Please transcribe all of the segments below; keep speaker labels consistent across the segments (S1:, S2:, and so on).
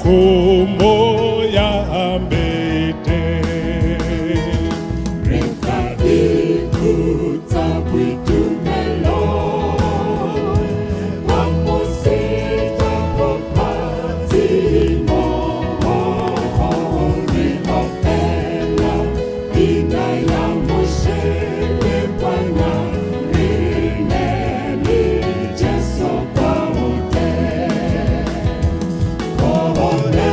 S1: kumbo ya mbete
S2: Rekadi kutabitu melo Wamusita popati mo Rinopela Pina ya mushele Bwana Rineli Jeso paute Ole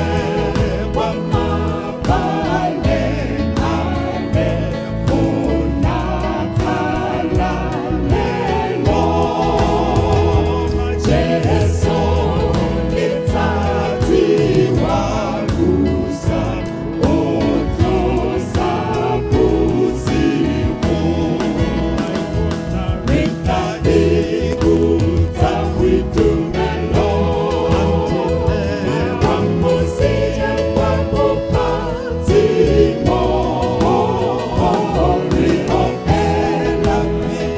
S2: wa mabale ane Unakala lelo Jeso litati wagusa Otosa kuzimu Rekadi kutabitumelo Wamusija wapupatimo Riopela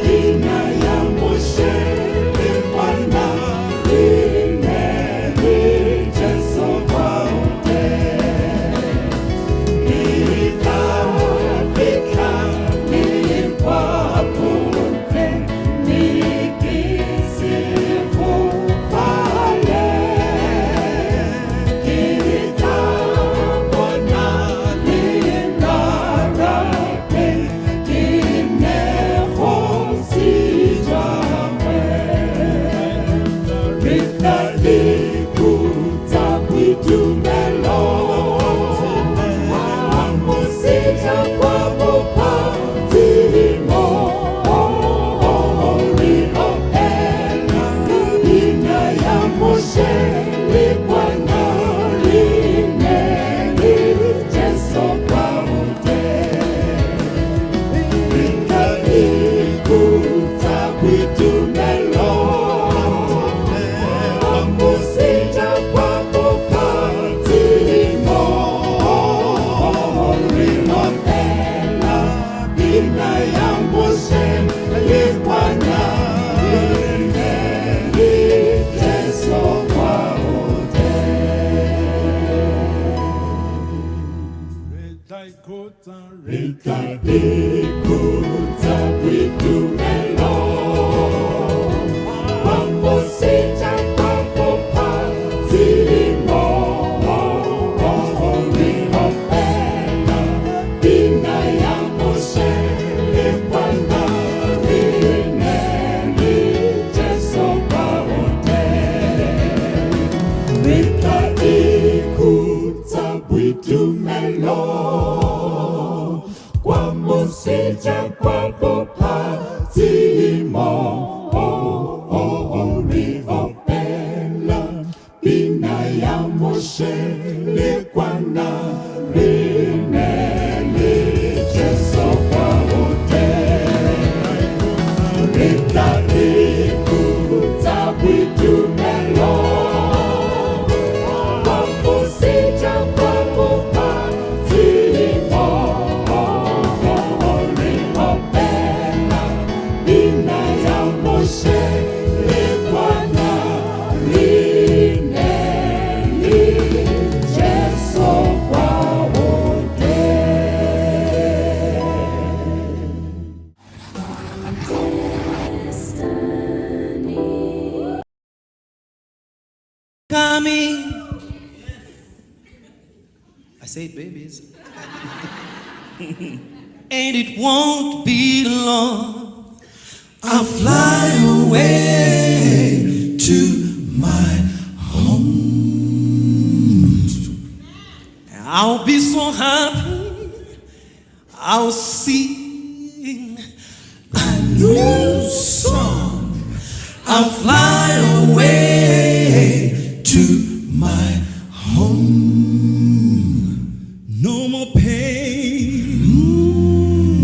S2: Pina ya mushele Bwana Rineli Jeso paute Nikafika nikwapunte Nikisifu pale Kitamona linarape Kinehosijamwe Ritali kutabitumelo Wamusija kwa mupatimo Riopela Pina ya mushele Bwana Rineli Jeso paute Ritali kutabitumelo Wamusija kwa mupatimo Riopela Pina ya mushele Bwana Rineli Jeso paute Rekadi kutabitumelo Wamusija kwa mupatimo Riopela Pina ya mushele Bwana Rineli Jeso paute Rekadi kutabitumelo Wamusija kwa mupatimo Riopela Pina ya mushele Bwana Rineli Jeso paute Rekadi kutabitumelo Wamusija kwa mupatimo Riopela Pina ya mushele Bwana Rineli Jeso paute
S3: Coming. I say babies. And it won't be long. I'll fly away to my home. I'll be so happy. I'll sing a new song. I'll fly away to my home. No more pain,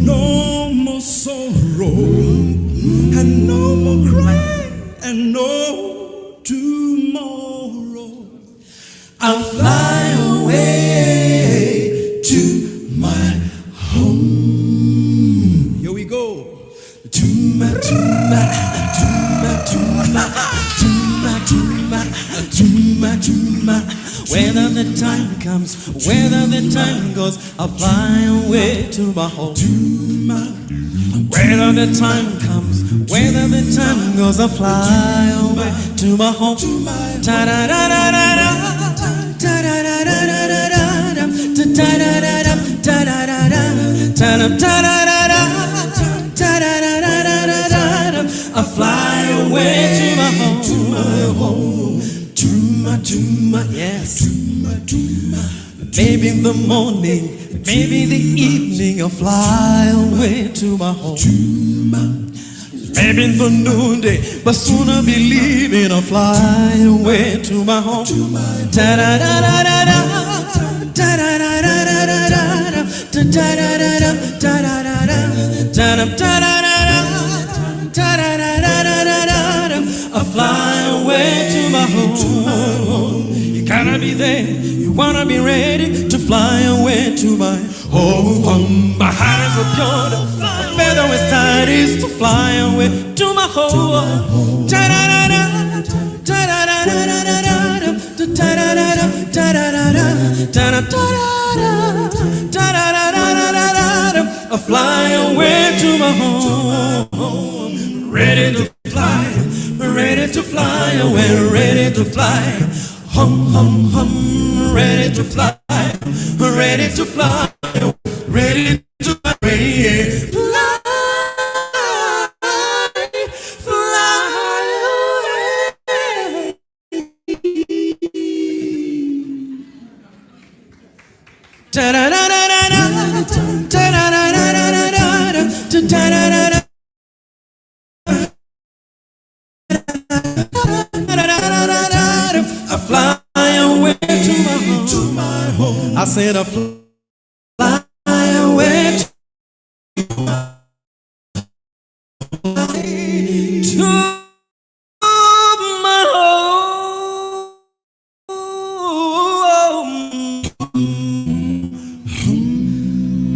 S3: no more sorrow, and no more crying, and no tomorrow. I'll fly away to my home. Here we go. Whether the time comes, whether the time goes, I'll fly away to my home. Whether the time comes, whether the time goes, I'll fly away to my home. I fly away to my home, to my yes. Maybe in the morning, maybe in the evening, I'll fly away to my home. Maybe in the noonday, but soon I'll be leaving. I'll fly away to my home. I fly away to my home. You gotta be there, you wanna be ready to fly away to my home. My heart is a pure, my feather is tight, is to fly away to my home. I fly away to my home, ready to fly, ready to fly away, ready to fly, hum hum hum, ready to fly, ready to fly, ready to fly, ready to fly, fly away. Da da da da da da da da da da da da da da. I fly away to my home. I said I fly away to my home.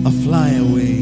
S3: I fly away.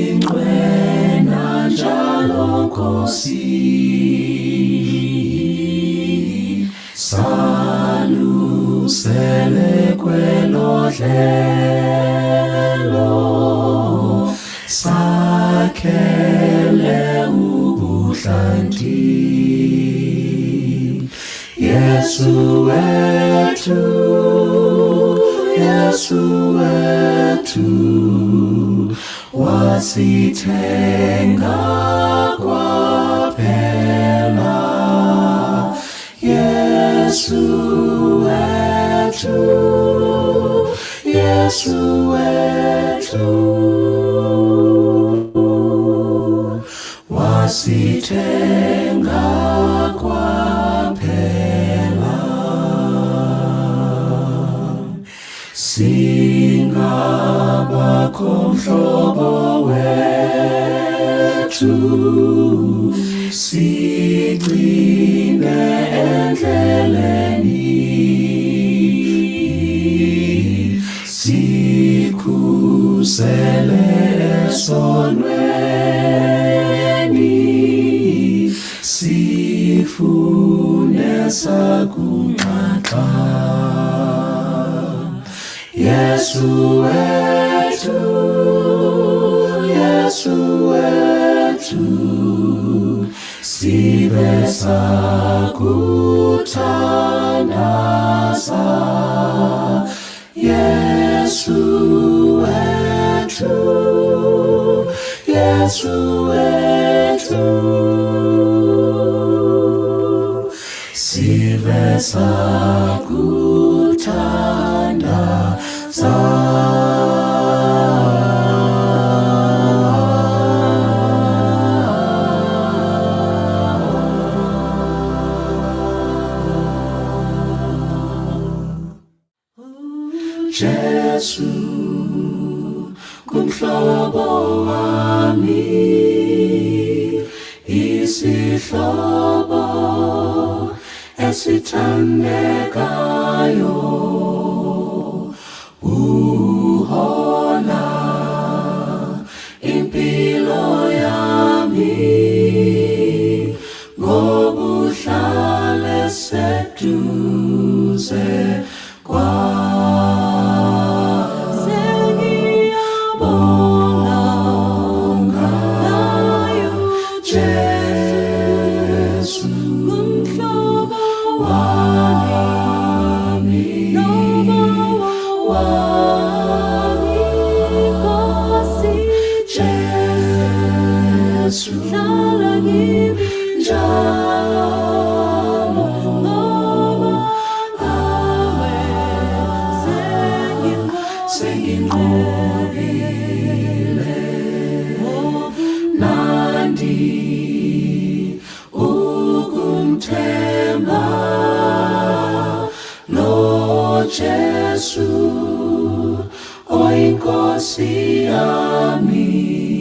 S2: Sinqwena njalo Nkosi, salusele kwelo hlelo, sakhele ubuhlanti. Yesu wethu, Yesu wethu, wasithenga kwaphela. Yesu wethu, Yesu wethu, wasithenga kwaphela. Singabakho mhlobo wethu, sigcine endleleni, sikhusele esonweni, sifune sakunxaxa. Yesu wethu, Yesu wethu, sibe sakuthandaza. Yesu wethu, Yesu wethu, sibe sakuthandaza. Jesu kumhlobo wami, isihlobo esithandekayo, uhola impilo yami, ngobuhlale seduze kwa. Jesu, o Nkosi yami.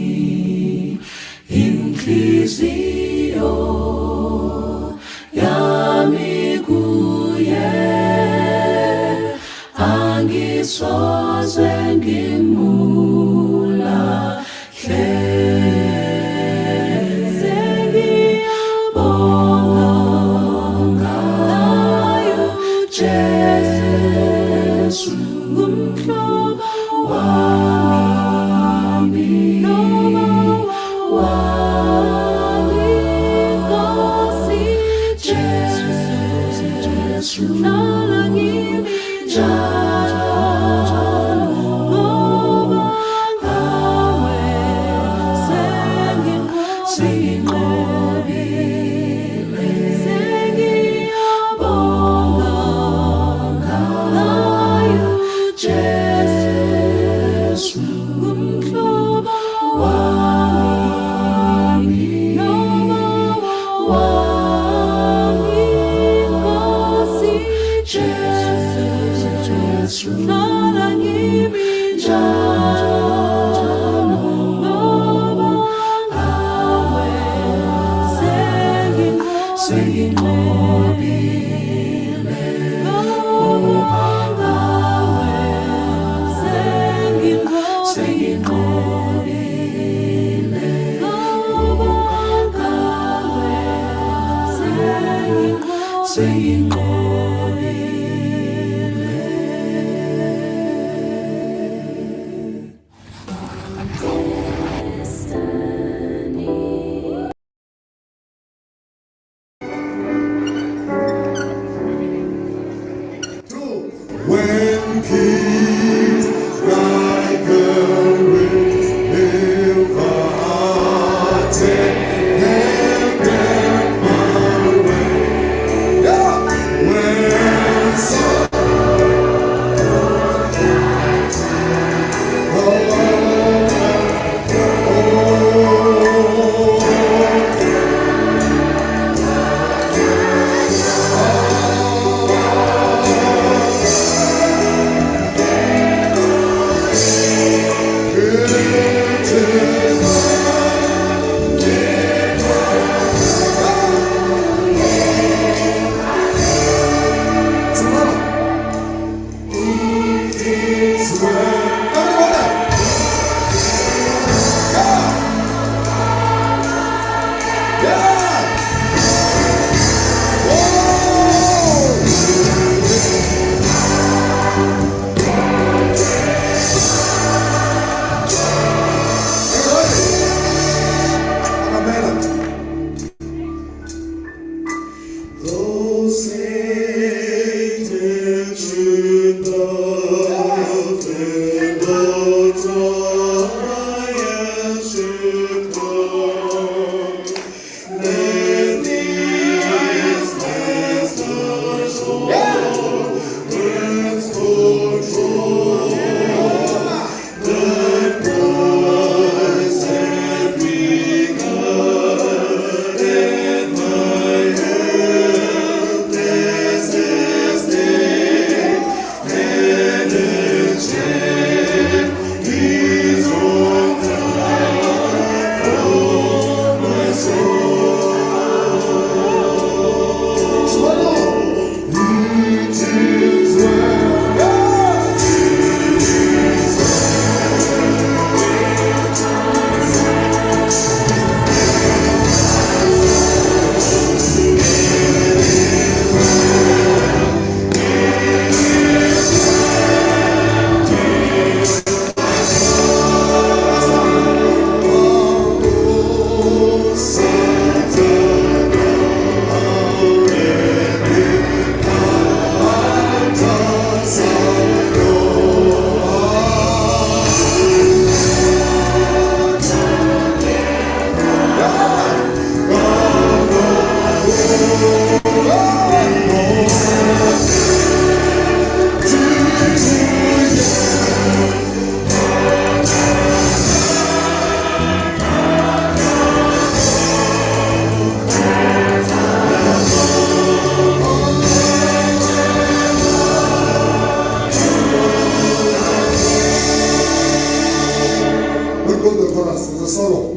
S4: verse, the solo.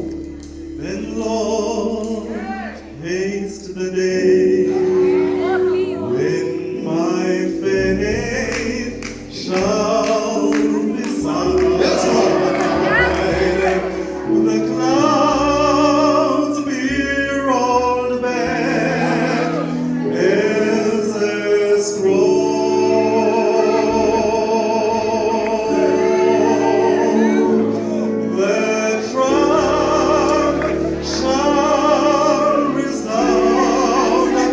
S3: Then Lord, haste the day when my faith shall be silent.
S4: Yes, Lord.
S3: The clouds be rolled back as a scroll. The trump shall resound.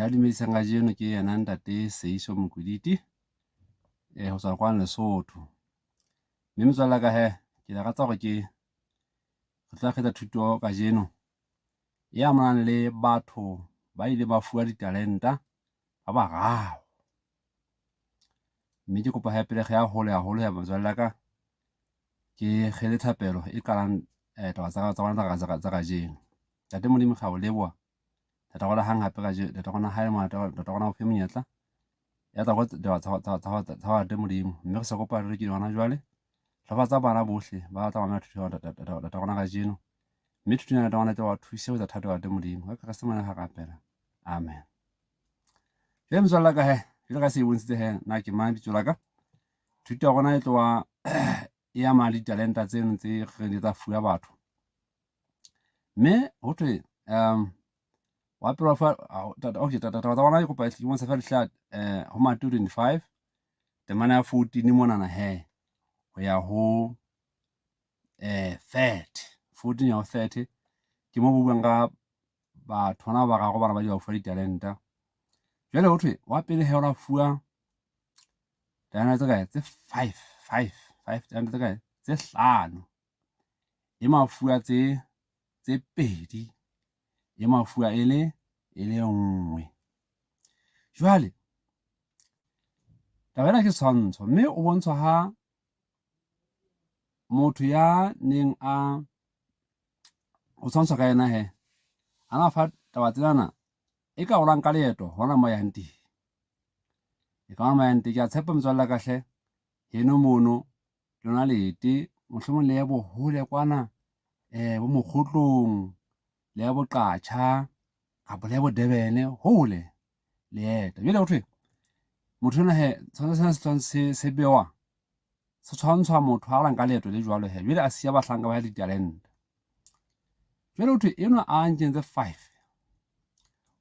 S4: ya dumedisang ga jeno ke yena ntate Seiso Mokuditi go tswa kwa Lesotho. Mme metswalle ka he ke la ratsa gore ke tla kgetha thuto ka jeno e amanang le batho ba ile ba fuwa ditalenta ba bararo. Mme ke kopa he pele ge ya hole ya metswalle ka ke kgele thapelo e qalang taba tsa ka jeno. Tate Modimo ga o leboa tata go la hang hape ka jeno, tata gona ha mo tata gona go fe monyetla ya tsa go tate Modimo. Mme re se kopa re ke yona jwale tsa bana bohle ba tla ba thuto tata gona ga jeno. Mme thuto ya tata gona tla wa thuse go tsa thato ya tate Modimo ka ka se mona ga kapela. Amen. Ke metswalle ka he ke ka se bontshitse he na ke mang ditso la ka thuto ya gona e tloa e ama ditalenta tseno tse re di tsa fuwa batho. Mme ho thwe wa pela fa okay tata gona e kopa e mo sa fa dihla ho Matthew 25 temana ya 14 monana he go ya ho 30 14 ya ho 30 ke mo buang ka batho bana ba gago bana ba di ba fuwa ditalenta. Jwale ho thwe wa pele he ola fuwa dana tse 5 dana tse 5 e mafua tse 2 e mafua e le nngwe. Jwale tabela ke tshwantsho mme o bontshwa ha motho ya neng o tshwantsha ka yena he ana fa taba tsenana e ka olang ka leeto hona mo yang teng. E ka mo yang teng ke a tshepa metswalle ka hle heno mono lona lete mohlomong le ya bohole kwana bo mokgotlong le ya boqatsha kapo le ya bodebene hole leeta. Jwale ho thwe motho ona he tshwantsho se bewa se tshwantshwa motho ha lang ka leeto le jwalo he. Jwale a siya bahlanka ba ditalenta. Jwale ho thwe eno a nkentse 5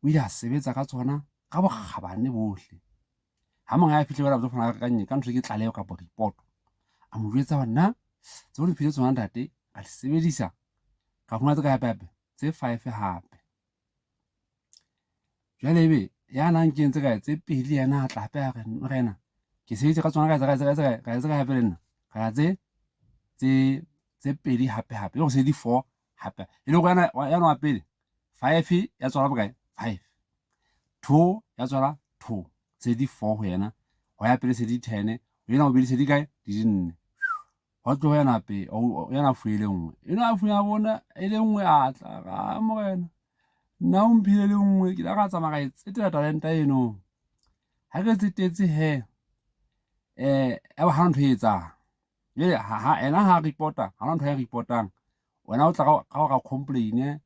S4: o ile a sebetsa ka tsona ka bokgabane bohle. Ha mong a fihle ba tlo fana ka nnye ka ntho ke tlaleho ka report a mo jwetsa hore na tse di phile tsona ntate a di sebedisa ka fumana tse ka hape tse 5 hape. Jwale ebe ya nang kentse ka tse 2 yena a tla hape a rena ke sebetsa ka tsona ka tsa hape le nna ka tse 2 hape yo se di 4 hape e le go yana wa pele 5 ya tswala bokae 5 2 ya tswala 2 se di 4 go yena go ya pele se di 10 go yena o bile se di kae di 4 ho tlo yana pe o yana fuele nngwe eno a fuya bona e le nngwe a tla ga morena nna o mphile le nngwe ke la ga tsamaya ga tsetela talenta eno ha ke tsetetse he e ba ha ntho e etsa jele ha ena ha reporta ha ntho ya reportang wena o tla ga complain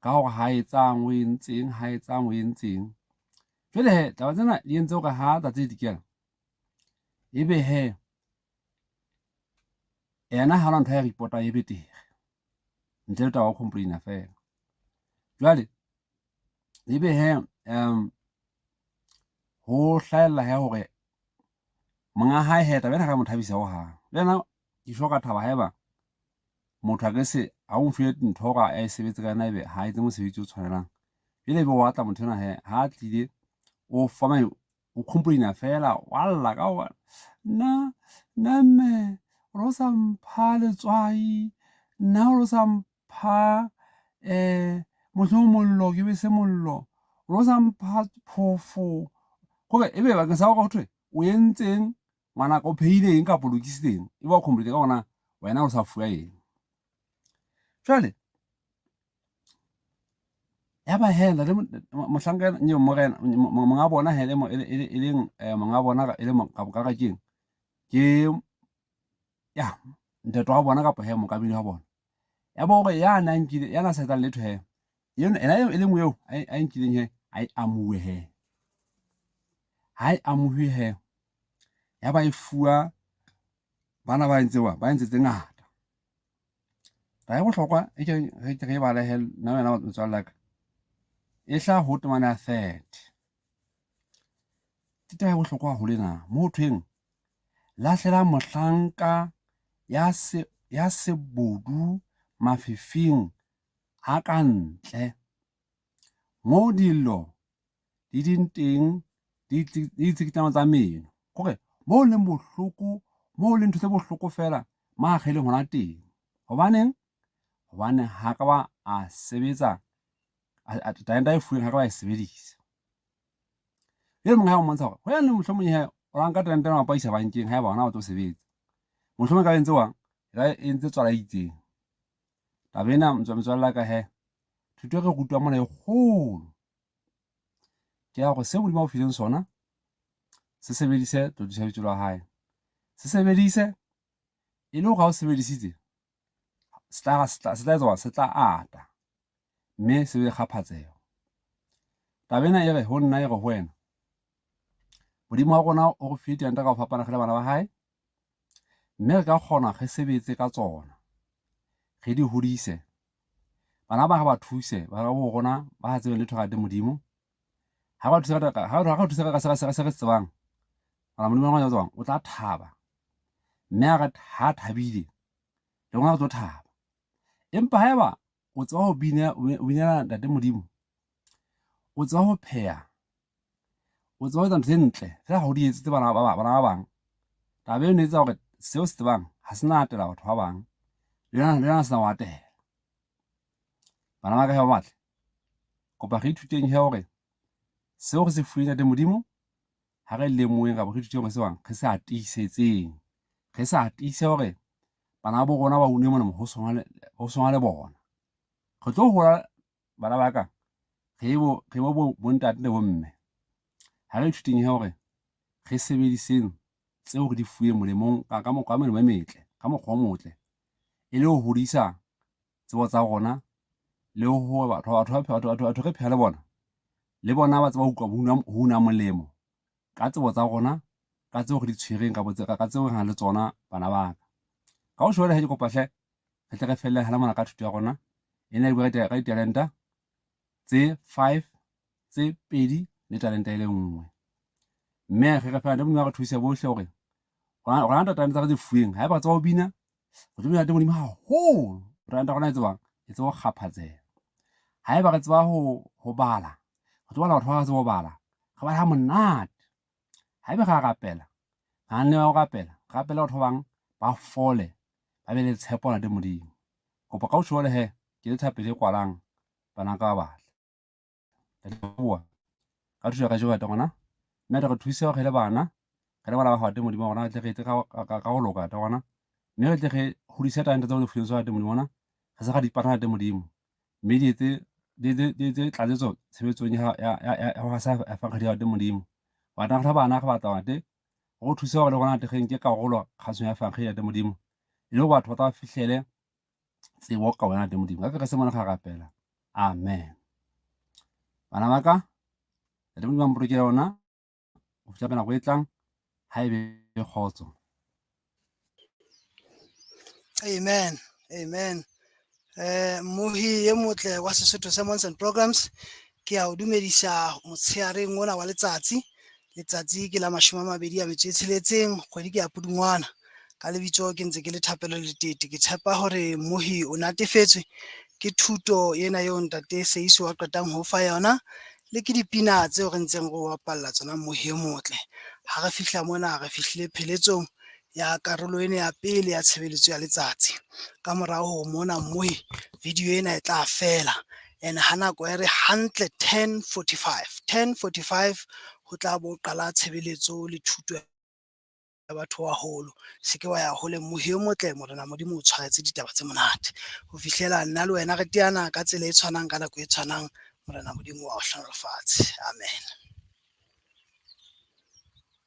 S4: ka go ha etsang o entseng ha etsang o entseng. Jwale he taba tsena di entse go ha tsa dikela ebe he ena ha ntho ya reporta e betere ntle le taba complain fela. Jwale ebe he ho hlaela he hore monga hae he taba ena ga mothabisa ho ha lena ke shoka thaba haeba motho a ke se a o mfile ntho ga a sebetse ka naebe ha itse mosebetsi o tshwanelang. Jwale be wa tla motho na he ha tlile o fama o complain fela walla ka wa na mme ro sa mpha letswai nna ro sa mpha mollo ke be se mollo ro sa mpha phofo go ebe ba ke sa go thwe o entseng ngwana go pheileng ka polokisitseng e ba complain ka ona wena o sa fuwa eng. Jwale ya ba hela le mohlanka nyo morena monga bona hele mo e leng monga bona e le ka ka keng ke ya ntate wa bona ka po he mo kabini wa bona ya bo gore ya nang kile yana sa tla letho he yena ena e lengwe eo a nkileng he ai amuwe he hai amuwe he ya ba e fuwa bana ba ntse ngata. Ta ya bohlokwa e ke ba le he na wena motswalla ka e hla ho temana 30 tita ya bohlokwa ho lena mo thweng lahlela mohlanka ya sebodu mafifing a ka ntle mo dillo di ding teng di tsikitana tsa meno kore mo leng bohloko mo leng ntho tse bohloko fela maakgeleng hona teng hobaneng ha ka ba a sebetsa talenta e fuweng ha ka ba e sebedisa le mongwe ha o montsha hore ho ya le mohlomong he o ranka talenta ena wa paisa bankeng ha eba hona o tlo sebetsa mohlomong ka entse wang e entse tswala itseng taba ena metswalle ka he thuto e re rutwa mona e kgolo ke ya gore se modimo o fileng sona se sebedise todiša bitso la hae se sebedise e le go ga o sebedisitse se tla ata mme se be kgaphatsego taba ena e re ho nna e re ho wena modimo wa rona o go file talenta ka go fapana ge le bana ba hae mme re ka kgona ge sebetse ka tsona ge di hodise bana ba ga ba thuse ba ga bo rona ba ha tsebe letho ga te modimo ha ba thusa ka se re tsebang bana modimo wa rona o tla thaba mme ha thabile le rona re tlo thaba empa ha eba o tseba ho binela ntate modimo o tseba ho pheha o tseba ho etsa ntho tse ntle fela ga o di etsetse bana ba bang taba eno e etsa gore seo se tsebang ga se na atela batho ba bang le yona se na o atela bana ba ka he ba batle kopa re ithuteng he gore seo re se fuweng ntate modimo ha re lemoeng kapa re ithuteng gore se bang re se atisetseng ge se atise gore bana bo rona ba une mona ho songwa le bona re tlo hola bana ba ka ge bo bontate le bomme ha re ithuteng he gore ge sebediseng tseo re di fuweng molemong ka mokgwa melemo e metle ka mokgwa o motle e le ho hodisa tsebo tsa rona le ho batho re pheha le bona ba tseba ho utlwa ho una molemo ka tsebo tsa rona ka tseo re di tshwereng ka tseo re nang le tsona bana ba ka o shwele he ke kopa hle re tle re felle hana mona ka thuto ya rona e ne e bua ka ditalenta tse 5 tse 2 le talenta e le nngwe mme re fela modimo re thuse bohle hore rona talenta tsa re tse fuweng ha eba tseba ho bina go tlo ntate modimo haholo talenta rona e tsebang e tseba ho kgaphatseha ha eba re tseba ho bala go tlo bala batho ba tseba ho bala ga ba ha monate ha eba ga rapela ga nne wa rapela batho ba bang ba fole ba be le tshepo ntate modimo kopa ka o shole he ke le thapele kwalang bana ka ba batle bua ka thusa ka jwa ta gona mme re thuse go le bana ge le bana ba gate modimo gona tle re tle ka go loka ta gona mme re tle ge hodisa talenta tsa go le fuweng te modimo gona ge se ga di patana te modimo mme di etse tlatsetso tshebetsong ya go sa afakgedi ya te modimo bana ga bana ga batla wate go thusa gore le gona te ge nke ka go kgatsong ya afakgedi ya te modimo e le batho ba tla fihlele tsebo ka wena te modimo ka se mona ga rapela amen bana ba ka te modimo ba mpolokela ona o fitla pena go e tlang ha ebe kgotso
S5: Amen. Amen. Mohi ye motle wa Sesotho Sermons and Programs ke a o dumedisa motsheareng mona wa letsatsi ke la 26 kgwedi ke ya Pulungoana ka lebitso ke ntse ke le thapelo le tete ke tshepa hore mohi o natefetswe ke thuto ena yo ntate Seiso wa qetang ho fa yona le ke dipina tseo re ntseng go bapalla tsona mohi ye motle ha re fihla mona re fihlile pheletsong ya karolo ena ya pele ya tshebeletso ya letsatsi ka morao ho mona mohi video ena e tla fela and hanako e re hantle 10:45 ho tla bo qala tshebeletso le thuto ya batho ba holo se ke wa ya hole mohi o motle morena modimo o tshwaretse ditaba tse monate ho fihlela nna le wena re teana ka tsela e tshwanang ka nako e tshwanang morena modimo wa o hlanofatse amen.